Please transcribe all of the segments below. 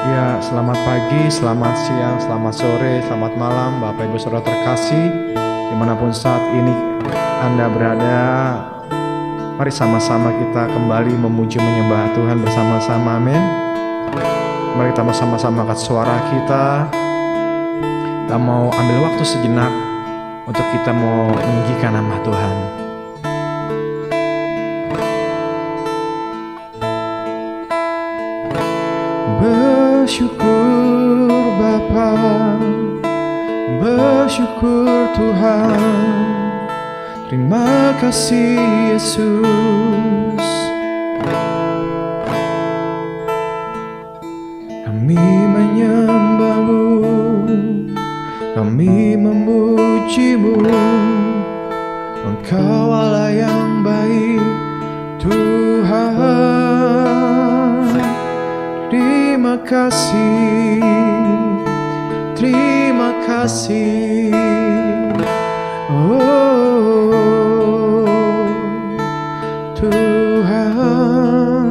Ya, selamat pagi, selamat siang, selamat sore, selamat malam Bapak Ibu Saudara terkasih. Dimanapun saat ini Anda berada, mari sama-sama kita kembali memuji menyembah Tuhan bersama-sama, amin. Mari kita sama-sama angkat suara kita. Kita mau ambil waktu sejenak untuk kita mau meninggikan nama Tuhan. Bersyukur Bapa, bersyukur Tuhan, terima kasih Yesus. Kami menyembah-Mu, kami memuji-Mu, Engkau Allah yang baik Tuhan. Terima kasih, terima kasih. Oh Tuhan,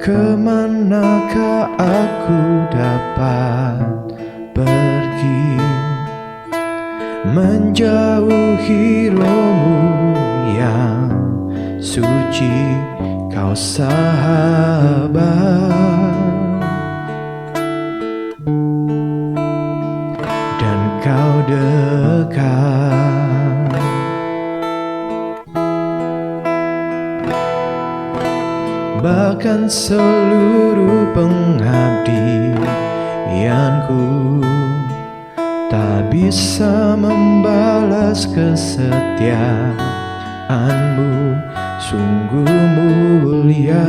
kemanakah aku dapat pergi menjauhi roh-Mu yang suci? Kau sahabat dan Kau dekat, bahkan seluruh pengabdianku tak bisa membalas kesetiaan-Mu. Sungguh mulia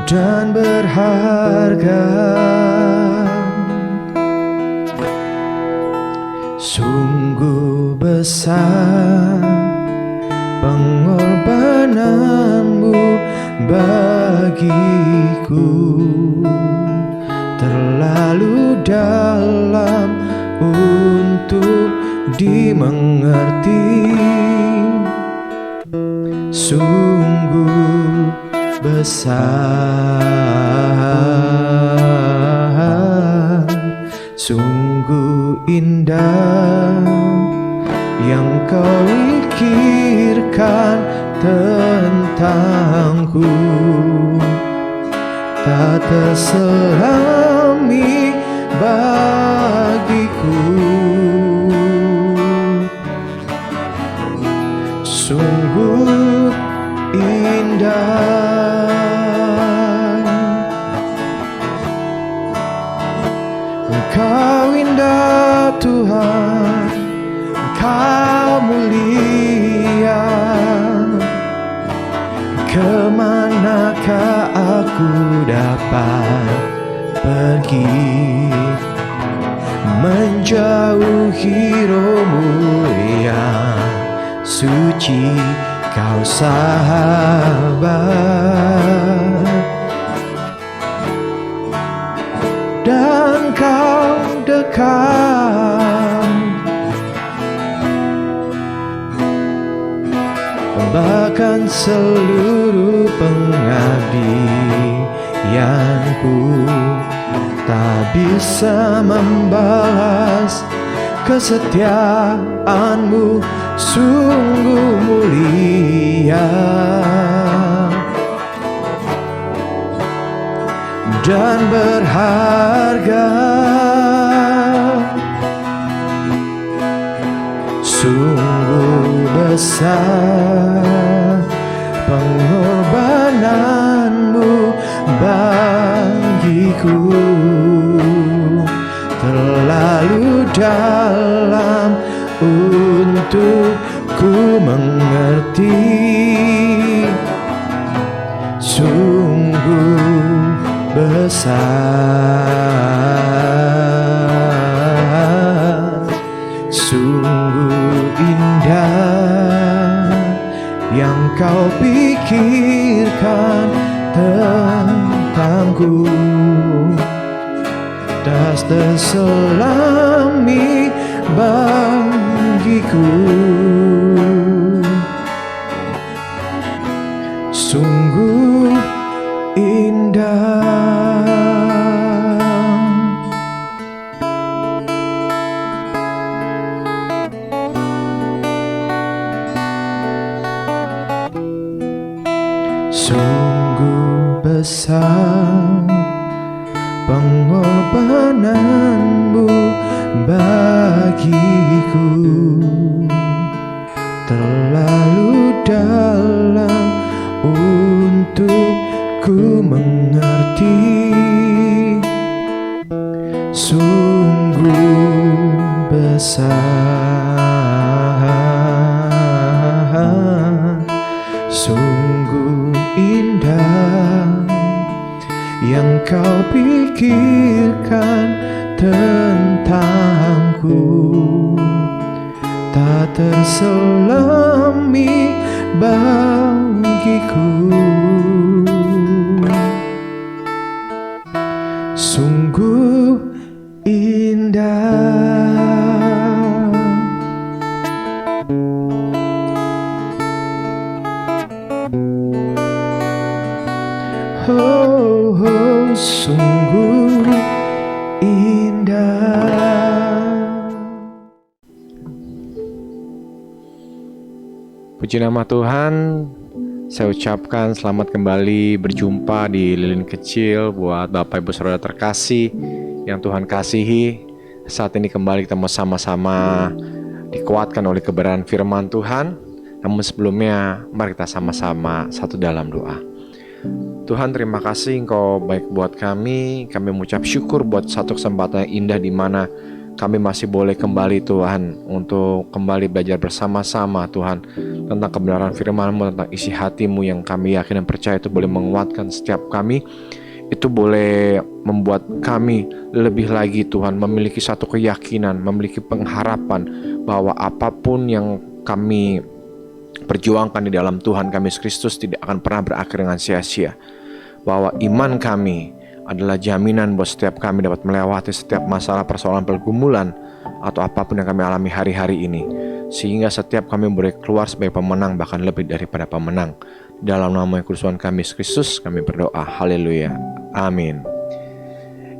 dan berharga, sungguh besar pengorbanan-Mu bagiku, terlalu dalam untuk dimengerti, sungguh besar, sungguh indah yang Kau pikirkan tentangku, tak terselami bagiku. Sungguh indah, Engkau indah Tuhan, Engkau mulia. Kemanakah aku dapat pergi menjauhi roh-Mu yang suci? Kau sahabat dan Kau dekat, bahkan seluruh pengabdianku tak bisa membalas kesetiaan-Mu. Sungguh mulia dan berharga, sungguh besar pengorbanan-Mu bagiku, terlalu dalam untuk ku mengerti, sungguh besar, sungguh indah yang Kau pikirkan tentangku, tak terselami bagiku. besar pengorbananmu bagiku, terlalu dalam untuk ku mengerti. Sungguh besar, sungguh indah yang kau pikirkan tentangku, tak terselami bagiku. Sungguh indah. Oh, oh, sungguh indah. Puji nama Tuhan. Saya ucapkan selamat kembali berjumpa di Lilin Kecil buat Bapak Ibu Saudara terkasih yang Tuhan kasihi. Saat ini kembali kita mau sama-sama dikuatkan oleh kebenaran firman Tuhan. Namun sebelumnya mari kita sama-sama satu dalam doa. Tuhan, terima kasih Engkau baik buat kami. Kami mengucap syukur buat satu kesempatan yang indah di mana kami masih boleh kembali Tuhan untuk kembali belajar bersama-sama Tuhan tentang kebenaran firman-Mu, tentang isi hati-Mu yang kami yakin dan percaya itu boleh menguatkan setiap kami. Itu boleh membuat kami lebih lagi Tuhan memiliki satu keyakinan, memiliki pengharapan bahwa apapun yang kami perjuangkan di dalam Tuhan kami Yesus Kristus tidak akan pernah berakhir dengan sia-sia. Bahwa iman kami adalah jaminan buat setiap kami dapat melewati setiap masalah, persoalan, pergumulan atau apapun yang kami alami hari-hari ini, sehingga setiap kami boleh keluar sebagai pemenang, bahkan lebih daripada pemenang. Dalam nama yang kudus Tuhan kami Yesus Kristus kami berdoa, haleluya, amin.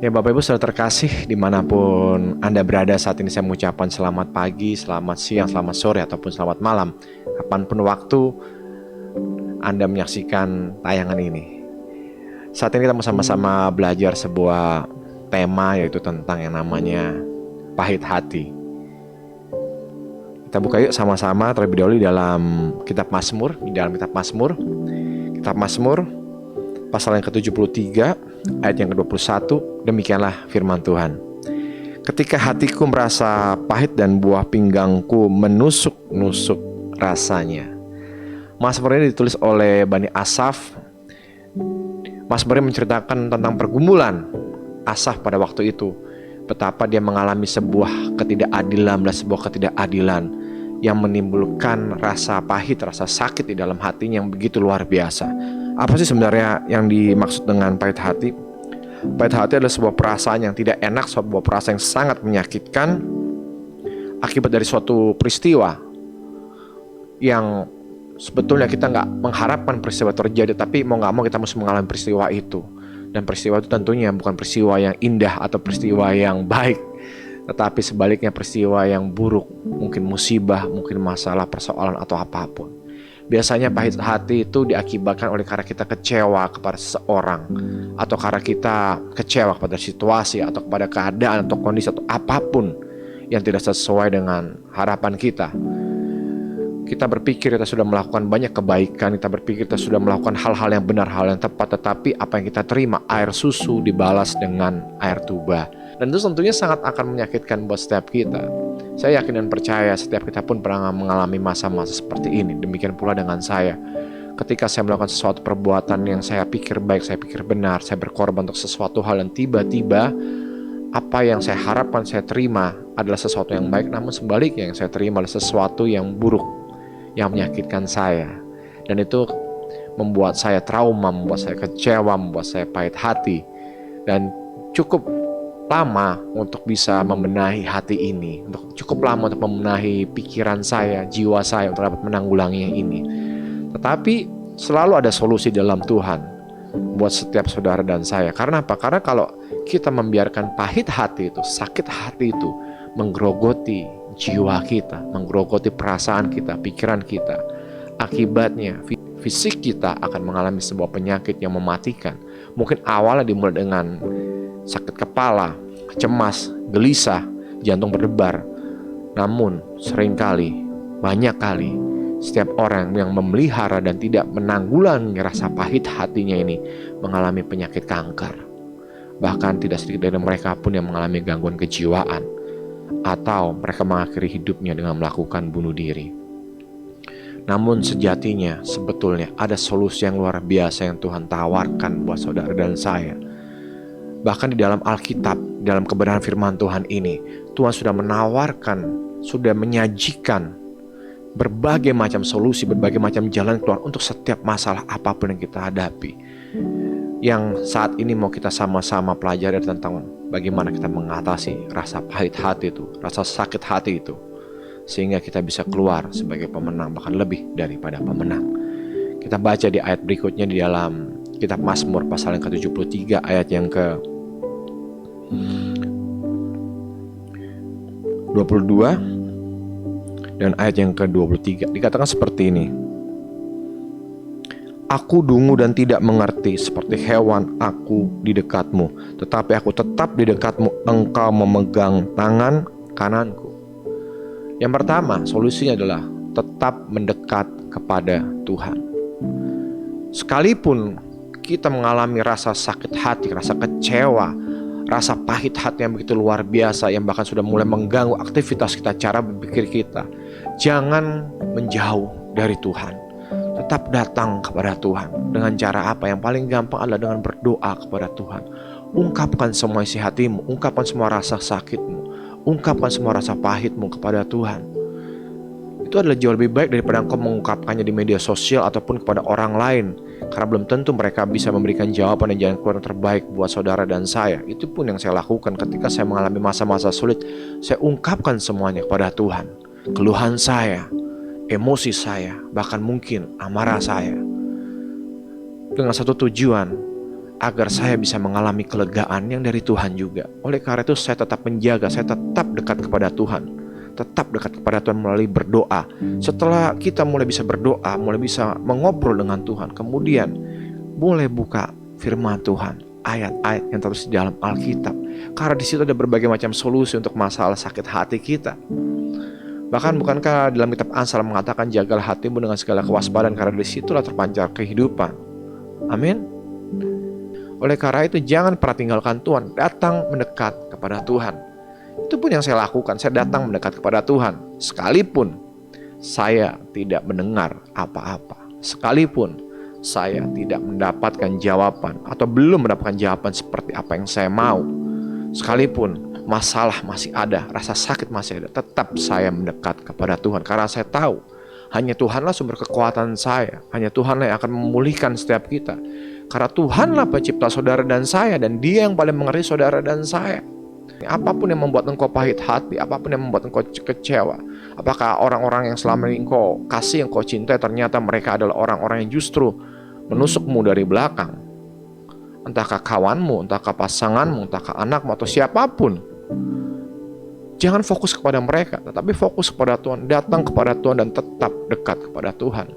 Ya Bapak Ibu Saudara terkasih, dimanapun Anda berada saat ini, saya mengucapkan selamat pagi, selamat siang, selamat sore, ataupun selamat malam, kapanpun waktu Anda menyaksikan tayangan ini. Saat ini kita mau sama-sama belajar sebuah tema, yaitu tentang yang namanya pahit hati. Kita buka yuk sama-sama terlebih dahulu di dalam kitab Mazmur. Di dalam kitab Mazmur, kitab Mazmur pasal yang ke-73 ayat yang ke-21. Demikianlah firman Tuhan. Ketika hatiku merasa pahit dan buah pinggangku menusuk-nusuk rasanya. Mazmur ini ditulis oleh Bani Asaf. Mazmur ini menceritakan tentang pergumulan Asaf pada waktu itu, betapa dia mengalami sebuah ketidakadilan yang menimbulkan rasa pahit, rasa sakit di dalam hatinya yang begitu luar biasa. Apa sih sebenarnya yang dimaksud dengan pahit hati? Pahit hati adalah sebuah perasaan yang tidak enak, sebuah perasaan yang sangat menyakitkan akibat dari suatu peristiwa yang sebetulnya kita nggak mengharapkan peristiwa terjadi, tapi mau nggak mau kita mesti mengalami peristiwa itu. Dan peristiwa itu tentunya bukan peristiwa yang indah atau peristiwa yang baik, tetapi sebaliknya peristiwa yang buruk, mungkin musibah, mungkin masalah, persoalan atau apapun. Biasanya pahit hati itu diakibatkan oleh karena kita kecewa kepada seseorang, atau karena kita kecewa kepada situasi, atau kepada keadaan, atau kondisi, atau apapun yang tidak sesuai dengan harapan kita. Kita berpikir kita sudah melakukan banyak kebaikan, kita berpikir kita sudah melakukan hal-hal yang benar, hal yang tepat, tetapi apa yang kita terima, air susu dibalas dengan air tuba. Dan itu tentunya sangat akan menyakitkan buat setiap kita. Saya yakin dan percaya setiap kita pun pernah mengalami masa-masa seperti ini. Demikian pula dengan saya. Ketika saya melakukan sesuatu perbuatan yang saya pikir baik, saya pikir benar, saya berkorban untuk sesuatu hal yang tiba-tiba apa yang saya harapkan saya terima adalah sesuatu yang baik, namun sebaliknya yang saya terima adalah sesuatu yang buruk, yang menyakitkan saya. Dan itu membuat saya trauma, membuat saya kecewa, membuat saya pahit hati. Dan cukup lama untuk bisa membenahi hati ini, cukup lama untuk membenahi pikiran saya, jiwa saya untuk dapat menanggulangi yang ini. Tetapi selalu ada solusi dalam Tuhan buat setiap saudara dan saya. Karena apa? Karena kalau kita membiarkan pahit hati itu, sakit hati itu menggerogoti jiwa kita, menggerogoti perasaan kita, pikiran kita, akibatnya fisik kita akan mengalami sebuah penyakit yang mematikan, Mungkin awalnya dimulai dengan sakit kepala, cemas, gelisah, jantung berdebar. Namun seringkali, banyak kali, setiap orang yang memelihara dan tidak menanggulangi rasa pahit hatinya ini mengalami penyakit kanker. Bahkan tidak sedikit dari mereka pun yang mengalami gangguan kejiwaan, atau mereka mengakhiri hidupnya dengan melakukan bunuh diri. Namun sejatinya sebetulnya ada solusi yang luar biasa yang Tuhan tawarkan buat saudara dan saya. Bahkan di dalam Alkitab, dalam kebenaran firman Tuhan ini, Tuhan sudah menawarkan, sudah menyajikan berbagai macam solusi, berbagai macam jalan keluar untuk setiap masalah apapun yang kita hadapi. Yang saat ini mau kita sama-sama pelajari tentang bagaimana kita mengatasi rasa pahit hati itu, rasa sakit hati itu, sehingga kita bisa keluar sebagai pemenang, bahkan lebih daripada pemenang. Kita baca di ayat berikutnya di dalam kitab Mazmur pasal yang ke-73 ayat yang ke-22 dan ayat yang ke-23. Dikatakan seperti ini: Aku dungu dan tidak mengerti, seperti hewan aku di dekatmu, tetapi aku tetap di dekatmu, engkau memegang tangan kananku. Yang pertama, solusinya adalah tetap mendekat kepada Tuhan. Sekalipun kita mengalami rasa sakit hati, rasa kecewa, rasa pahit hati yang begitu luar biasa, yang bahkan sudah mulai mengganggu aktivitas kita, cara berpikir kita, jangan menjauh dari Tuhan. Tetap datang kepada Tuhan. Dengan cara apa? Yang paling gampang adalah dengan berdoa kepada Tuhan. Ungkapkan semua isi hatimu, ungkapkan semua rasa sakitmu, ungkapkan semua rasa pahitmu kepada Tuhan. Itu adalah jauh lebih baik daripada engkau mengungkapkannya di media sosial ataupun kepada orang lain, karena belum tentu mereka bisa memberikan jawaban dan jalan keluar yang terbaik buat saudara dan saya. Itu pun yang saya lakukan ketika saya mengalami masa-masa sulit. Saya ungkapkan semuanya kepada Tuhan, keluhan saya, emosi saya, bahkan mungkin amarah saya, dengan satu tujuan, agar saya bisa mengalami kelegaan yang dari Tuhan juga. Oleh karena itu saya tetap menjaga, saya tetap dekat kepada Tuhan, tetap dekat kepada Tuhan melalui berdoa. Setelah kita mulai bisa berdoa, mulai bisa mengobrol dengan Tuhan, kemudian mulai buka firman Tuhan, ayat-ayat yang terus di dalam Alkitab, karena di situ ada berbagai macam solusi untuk masalah sakit hati kita. Bahkan bukankah dalam kitab Amsal mengatakan, jagalah hatimu dengan segala kewaspadaan, karena di situlah terpancar kehidupan. Amin. Oleh karena itu jangan pernah tinggalkan Tuhan, datang mendekat kepada Tuhan. Itu pun yang saya lakukan, saya datang mendekat kepada Tuhan. Sekalipun saya tidak mendengar apa-apa, sekalipun saya tidak mendapatkan jawaban atau belum mendapatkan jawaban seperti apa yang saya mau, sekalipun masalah masih ada, rasa sakit masih ada, tetap saya mendekat kepada Tuhan. Karena saya tahu hanya Tuhanlah sumber kekuatan saya, hanya Tuhanlah yang akan memulihkan setiap kita. Karena Tuhanlah pencipta saudara dan saya, dan Dia yang paling mengerti saudara dan saya. Apapun yang membuat engkau pahit hati, apapun yang membuat engkau kecewa, apakah orang-orang yang selama ini engkau kasih, engkau cintai, ternyata mereka adalah orang-orang yang justru menusukmu dari belakang, entahkah kawanmu, entahkah pasanganmu, entahkah anakmu, atau siapapun. Jangan fokus kepada mereka, tetapi fokus kepada Tuhan. Datang kepada Tuhan dan tetap dekat kepada Tuhan.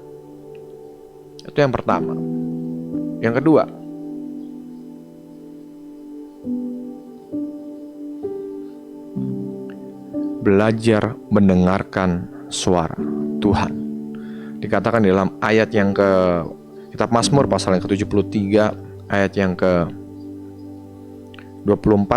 Itu yang pertama. Yang kedua, belajar mendengarkan suara Tuhan. Dikatakan di dalam ayat yang ke kitab Mazmur pasal yang ke-73 ayat yang ke-24,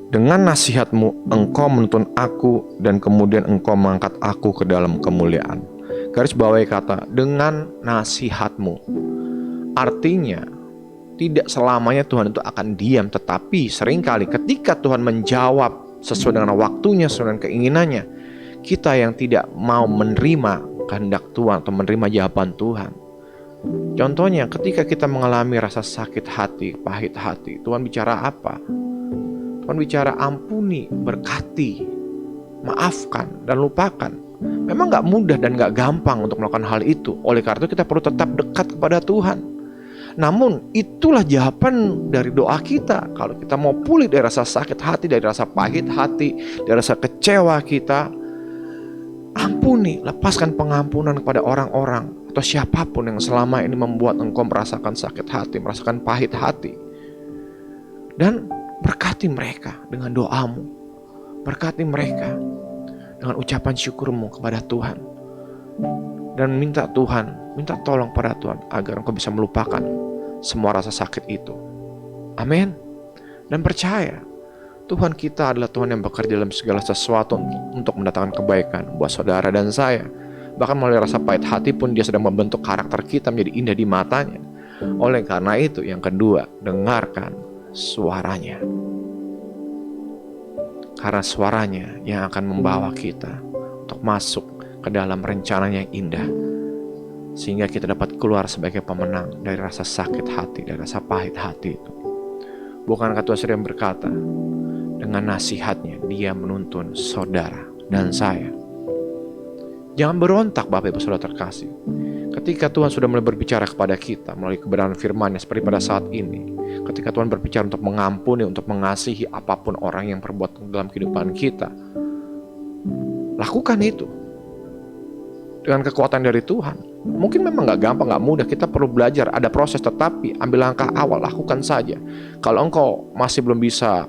dengan nasihatmu engkau menuntun aku, dan kemudian engkau mengangkat aku ke dalam kemuliaan. Garis bawahi kata dengan nasihatmu. Artinya tidak selamanya Tuhan itu akan diam, tetapi seringkali ketika Tuhan menjawab sesuai dengan waktunya, sesuai dengan keinginannya, kita yang tidak mau menerima kehendak Tuhan atau menerima jawaban Tuhan. Contohnya ketika kita mengalami rasa sakit hati, pahit hati, Tuhan bicara apa? Tuhan bicara ampuni, berkati, maafkan, dan lupakan. Memang gak mudah dan gak gampang untuk melakukan hal itu. Oleh karena itu kita perlu tetap dekat kepada Tuhan. Namun itulah jawaban dari doa kita. Kalau kita mau pulih dari rasa sakit hati, dari rasa pahit hati, dari rasa kecewa kita, ampuni, lepaskan pengampunan kepada orang-orang. atau siapapun yang selama ini membuat engkau merasakan sakit hati, merasakan pahit hati. Dan berkati mereka dengan doamu, berkati mereka dengan ucapan syukurmu kepada Tuhan. Dan minta tolong pada Tuhan agar engkau bisa melupakan semua rasa sakit itu. Amin. Dan percaya Tuhan kita adalah Tuhan yang bekerja dalam segala sesuatu untuk mendatangkan kebaikan buat saudara dan saya. Bahkan melalui rasa pahit hati pun Dia sedang membentuk karakter kita menjadi indah di matanya. Oleh karena itu, yang kedua, dengarkan suaranya. Karena suaranya yang akan membawa kita untuk masuk ke dalam rencananya yang indah, sehingga kita dapat keluar sebagai pemenang dari rasa sakit hati, dari rasa pahit hati itu. Bukankah Tuhan sering berkata, dengan nasihatnya Dia menuntun saudara dan saya. Jangan berontak Bapak Ibu Saudara terkasih. Ketika Tuhan sudah mulai berbicara kepada kita melalui kebenaran firman-Nya seperti pada saat ini, ketika Tuhan berbicara untuk mengampuni, untuk mengasihi apapun orang yang berbuat dalam kehidupan kita, lakukan itu dengan kekuatan dari Tuhan. Mungkin memang gak gampang, gak mudah, kita perlu belajar, ada proses, tetapi ambil langkah awal, lakukan saja. Kalau engkau masih belum bisa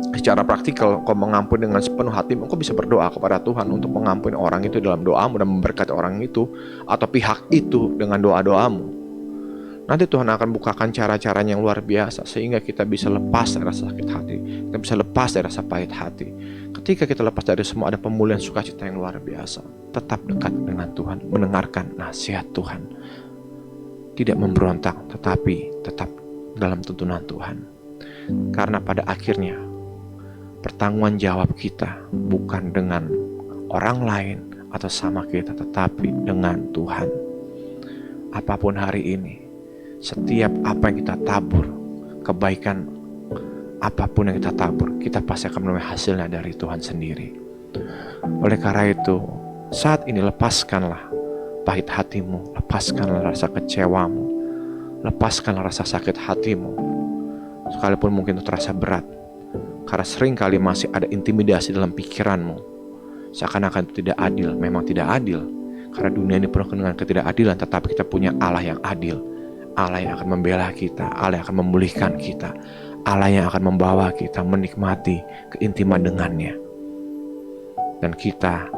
secara praktikal engkau mengampuni dengan sepenuh hati, engkau bisa berdoa kepada Tuhan untuk mengampuni orang itu dalam doamu dan memberkati orang itu atau pihak itu dengan doa-doamu. Nanti Tuhan akan bukakan cara-caranya yang luar biasa sehingga kita bisa lepas dari rasa sakit hati, kita bisa lepas dari rasa pahit hati. Ketika kita lepas dari semua, ada pemulihan sukacita yang luar biasa. Tetap dekat dengan Tuhan, mendengarkan nasihat Tuhan, tidak memberontak, tetapi tetap dalam tuntunan Tuhan. Karena pada akhirnya pertanggungan jawab kita bukan dengan orang lain atau sama kita, tetapi dengan Tuhan. Apapun hari ini, setiap apa yang kita tabur, kebaikan apapun yang kita tabur, kita pasti akan menemui hasilnya dari Tuhan sendiri. Oleh karena itu, saat ini lepaskanlah pahit hatimu, lepaskanlah rasa kecewamu, lepaskanlah rasa sakit hatimu, sekalipun mungkin itu terasa berat. Karena seringkali masih ada intimidasi dalam pikiranmu, seakan-akan itu tidak adil. Memang tidak adil, karena dunia ini penuh dengan ketidakadilan, tetapi kita punya Allah yang adil, Allah yang akan membela kita, Allah yang akan memulihkan kita, Allah yang akan membawa kita menikmati keintiman dengannya. Dan kita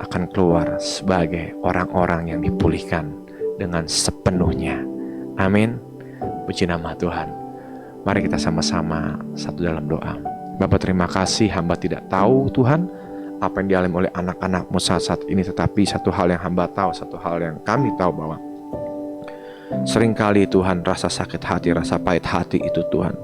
akan keluar sebagai orang-orang yang dipulihkan dengan sepenuhnya. Amin. Puji nama Tuhan. Mari kita sama-sama satu dalam doa. Bapa, terima kasih, hamba tidak tahu Tuhan apa yang dialami oleh anak-anak-Mu saat ini, tetapi satu hal yang hamba tahu, satu hal yang kami tahu, bahwa seringkali Tuhan rasa sakit hati, rasa pahit hati itu Tuhan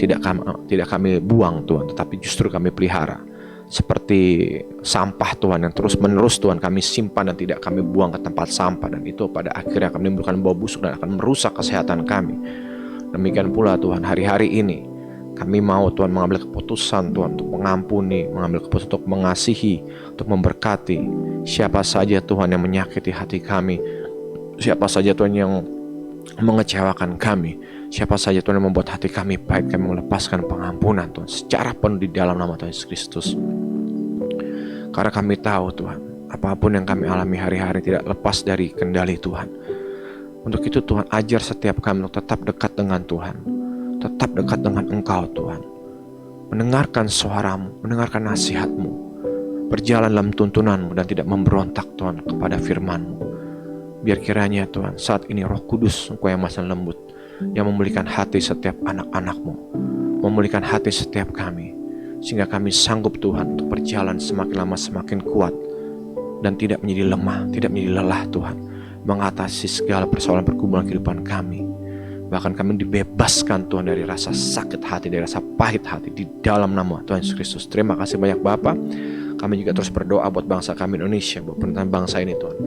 tidak kami buang Tuhan, tetapi justru kami pelihara seperti sampah Tuhan yang terus menerus Tuhan kami simpan dan tidak kami buang ke tempat sampah, dan itu pada akhirnya akan menimbulkan bau busuk dan akan merusak kesehatan kami. Demikian pula Tuhan, hari-hari ini kami mau Tuhan mengambil keputusan Tuhan untuk mengampuni, mengambil keputusan untuk mengasihi, untuk memberkati siapa saja Tuhan yang menyakiti hati kami, siapa saja Tuhan yang mengecewakan kami, siapa saja Tuhan yang membuat hati kami pahit. Kami melepaskan pengampunan Tuhan secara penuh di dalam nama Tuhan Yesus Kristus. Karena kami tahu Tuhan, apapun yang kami alami hari-hari tidak lepas dari kendali Tuhan. Untuk itu Tuhan, ajar setiap kami untuk tetap dekat dengan Tuhan, tetap dekat dengan Engkau Tuhan, mendengarkan suara-Mu, mendengarkan nasihat-Mu, berjalan dalam tuntunan-Mu dan tidak memberontak Tuhan kepada firman-Mu. Biar kiranya Tuhan, saat ini Roh Kudus Engkau yang maha lembut, yang memulihkan hati setiap anak-anak-Mu, memulihkan hati setiap kami, sehingga kami sanggup Tuhan untuk berjalan semakin lama semakin kuat dan tidak menjadi lemah, tidak menjadi lelah Tuhan, mengatasi segala persoalan pergumulan kehidupan kami. Bahkan kami dibebaskan Tuhan dari rasa sakit hati, dari rasa pahit hati di dalam nama Tuhan Yesus Kristus. Terima kasih banyak Bapa. Kami juga terus berdoa buat bangsa kami Indonesia, buat pemerintahan bangsa ini Tuhan.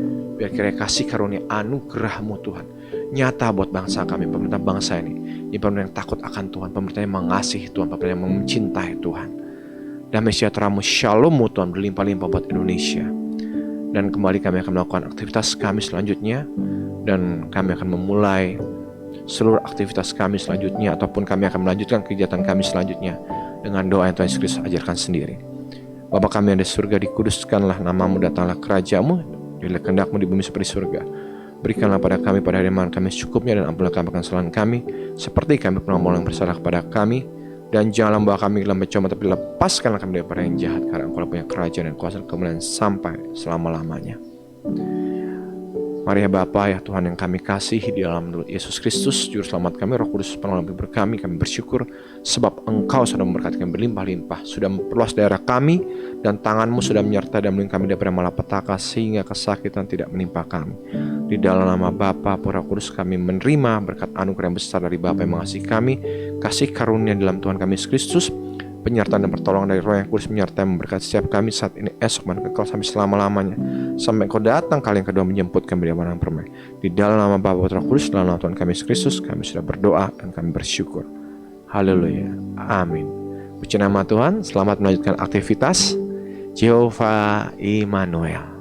Biar kiranya kasih karunia anugerah-Mu Tuhan nyata buat bangsa kami, pemerintahan bangsa ini. Ini pemerintahan yang takut akan Tuhan, pemerintahan yang mengasihi Tuhan, pemerintahan yang mencintai Tuhan. Damai sejahtera-Mu, Shalom-Mu Tuhan berlimpah-limpah buat Indonesia. Dan kembali kami akan melakukan aktivitas kami selanjutnya, dan kami akan memulai seluruh aktivitas kami selanjutnya, ataupun kami akan melanjutkan kegiatan kami selanjutnya dengan doa yang Tuhan Yesus Kristus ajarkan sendiri. Bapa kami yang di surga, dikuduskanlah nama-Mu, datanglah kerajaan-Mu, jadilah kehendak-Mu di bumi seperti surga. Berikanlah pada kami pada hari kami secukupnya, dan ampunilah kami akan kesalahan kami, seperti kami pernah yang bersalah kepada kami. Dan janganlah membawa kami ke dalam pencobaan, tapi lepaskanlah kami daripada yang jahat, karena Engkau punya kerajaan dan kuasa dan kemuliaan sampai selama-lamanya. Mari ya Bapa, ya Tuhan yang kami kasihi, di dalam Yesus Kristus Juru Selamat kami, Roh Kudus penolong kami bersyukur sebab Engkau sudah memberkati kami berlimpah-limpah, sudah memperluas daerah kami, dan tangan-Mu sudah menyertai dan melindungi kami daripada malapetaka, sehingga kesakitan tidak menimpa kami. Di dalam nama Bapa, Roh Kudus, kami menerima berkat anugerah yang besar dari Bapa yang mengasihi kami, kasih karunia dalam Tuhan kami Yesus Kristus, penyertaan dan pertolongan dari Roh yang Kudus menyertai memberkati setiap kami saat ini, esok, dan kekal sampai selama-lamanya, sampai Engkau datang kali yang kedua menjemput kami dari mana permai. Di dalam nama Bapa, Roh Kudus, dalam nama Tuhan kami Yesus Kristus, kami sudah berdoa dan kami bersyukur. Haleluya, amin. Puji nama Tuhan. Selamat melanjutkan aktivitas. Jehovah Immanuel.